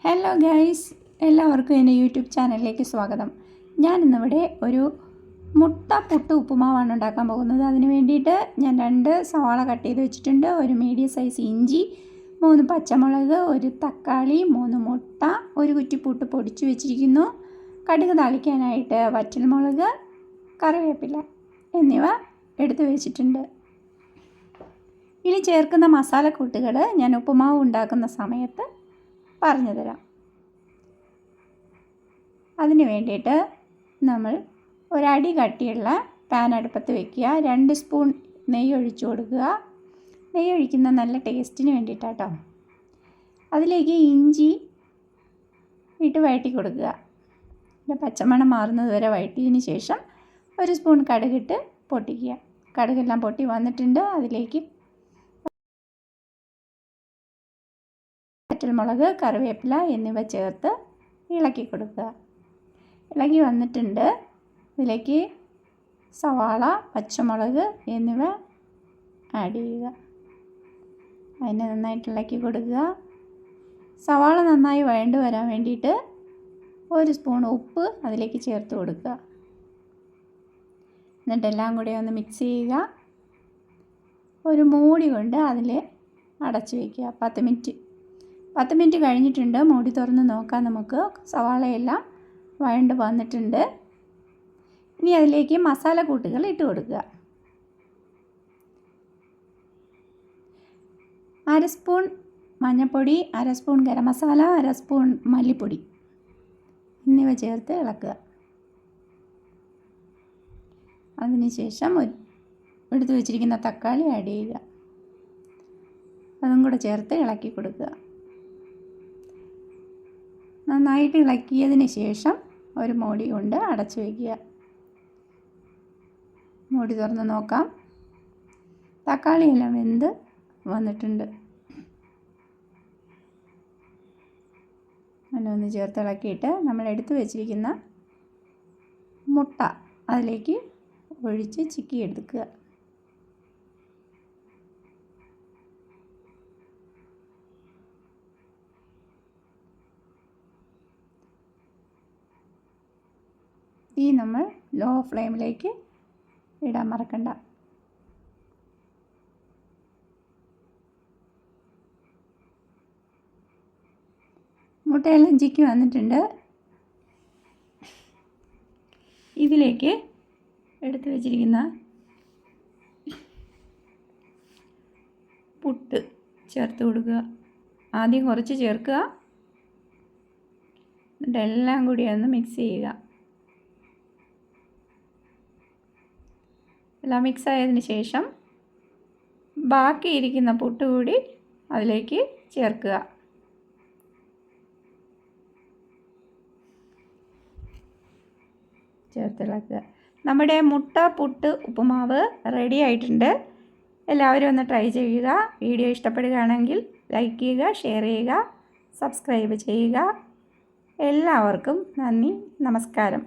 Hello guys, എല്ലാവർക്കും എൻ്റെ YouTube ചാനലിലേക്ക് സ്വാഗതം. ഞാനിന്നിവിടെ ഒരു മുട്ട പുട്ട് ഉപ്പുമാവാണ് ഉണ്ടാക്കാൻ പോകുന്നത്. അതിന് വേണ്ടിയിട്ട് ഞാൻ 2 സവാള കട്ട് ചെയ്ത് വെച്ചിട്ടുണ്ട്, ഒരു മീഡിയം സൈസ് ഇഞ്ചി, 3 പച്ചമുളക്, ഒരു തക്കാളി, 3 മുട്ട, ഒരു കുറ്റിപ്പുട്ട് പൊടിച്ച് വെച്ചിരിക്കുന്നു, കടുക് താളിക്കാനായിട്ട് വറ്റൽമുളക്, കറിവേപ്പില എന്നിവ എടുത്ത് വെച്ചിട്ടുണ്ട്. ഇനി ചേർക്കുന്ന മസാലക്കൂട്ടുകൾ ഞാൻ ഉപ്പുമാവ് ഉണ്ടാക്കുന്ന സമയത്ത് പറഞ്ഞു തരാം. അതിന് വേണ്ടിയിട്ട് നമ്മൾ ഒരടി കട്ടിയുള്ള പാൻ അടുപ്പത്ത് വയ്ക്കുക. 2 സ്പൂൺ നെയ്യ് ഒഴിച്ചു കൊടുക്കുക. നെയ്യ് ഒഴിക്കുന്ന നല്ല ടേസ്റ്റിന് വേണ്ടിയിട്ടാട്ടോ. അതിലേക്ക് ഇഞ്ചി ഇട്ട് വഴറ്റി കൊടുക്കുക. പിന്നെ പച്ചമണം മാറുന്നത് വരെ വഴറ്റിയതിന് ശേഷം 1 സ്പൂൺ കടുകിട്ട് പൊട്ടിക്കുക. കടുകെല്ലാം പൊട്ടി വന്നിട്ടുണ്ട്. അതിലേക്ക് വറ്റൽമുളക്, കറിവേപ്പില എന്നിവ ചേർത്ത് ഇളക്കി കൊടുക്കുക. ഇളകി വന്നിട്ടുണ്ട്. ഇതിലേക്ക് സവാള, പച്ചമുളക് എന്നിവ ആഡ് ചെയ്യുക. അതിനെ നന്നായിട്ട് ഇളക്കി കൊടുക്കുക. സവാള നന്നായി വഴണ്ട് വരാൻ വേണ്ടിയിട്ട് 1 സ്പൂൺ ഉപ്പ് അതിലേക്ക് ചേർത്ത് കൊടുക്കുക. എന്നിട്ടെല്ലാം കൂടി ഒന്ന് മിക്സ് ചെയ്യുക. ഒരു മൂടി കൊണ്ട് അതിൽ അടച്ചു വയ്ക്കുക. 10 മിനിറ്റ് കഴിഞ്ഞിട്ടുണ്ട്. മൂടി തുറന്ന് നോക്കാം നമുക്ക്. സവാളയെല്ലാം വഴണ്ട് വന്നിട്ടുണ്ട്. ഇനി അതിലേക്ക് മസാലക്കൂട്ടുകൾ ഇട്ട് കൊടുക്കുക. 1/2 സ്പൂൺ മഞ്ഞൾപ്പൊടി, 1/2 സ്പൂൺ ഗരം മസാല, 1/2 സ്പൂൺ മല്ലിപ്പൊടി എന്നിവ ചേർത്ത് ഇളക്കുക. അതിനുശേഷം എടുത്തു വെച്ചിരിക്കുന്ന തക്കാളി ആഡ് ചെയ്യുക. അതും കൂടെ ചേർത്ത് ഇളക്കി കൊടുക്കുക. നന്നായിട്ട് ഇളക്കിയതിന് ശേഷം ഒരു മൂടി കൊണ്ട് അടച്ചു വയ്ക്കുക. മൂടി തുറന്ന് നോക്കാം. തക്കാളിയെല്ലാം വെന്ത് വന്നിട്ടുണ്ട്. അതിനൊന്ന് ചേർത്ത് ഇളക്കിയിട്ട് നമ്മൾ എടുത്തു വെച്ചിരിക്കുന്ന മുട്ട അതിലേക്ക് ഒഴിച്ച് ചിക്കി എടുക്കുക. ഈ നമ്മൾ ലോ ഫ്ലെയിമിലേക്ക് ഇടാൻ മറക്കണ്ട. മുട്ടയെല്ലാം ചിക്കി വന്നിട്ടുണ്ട്. ഇതിലേക്ക് എടുത്തു വെച്ചിരിക്കുന്ന പുട്ട് ചേർത്ത് കൊടുക്കുക. ആദ്യം കുറച്ച് ചേർക്കുക. എന്നിട്ട് എല്ലാം കൂടി ഒന്ന് മിക്സ് ചെയ്യുക. എല്ലാം മിക്സ് ആയതിന് ശേഷം ബാക്കിയിരിക്കുന്ന പുട്ട് കൂടി അതിലേക്ക് ചേർക്കുക. ചേർത്തിളക്കുക. നമ്മുടെ മുട്ട പുട്ട് ഉപ്പുമാവ് റെഡി ആയിട്ടുണ്ട്. എല്ലാവരും ഒന്ന് ട്രൈ ചെയ്യുക. വീഡിയോ ഇഷ്ടപ്പെടുകയാണെങ്കിൽ ലൈക്ക് ചെയ്യുക, ഷെയർ ചെയ്യുക, സബ്സ്ക്രൈബ് ചെയ്യുക. എല്ലാവർക്കും നന്ദി, നമസ്കാരം.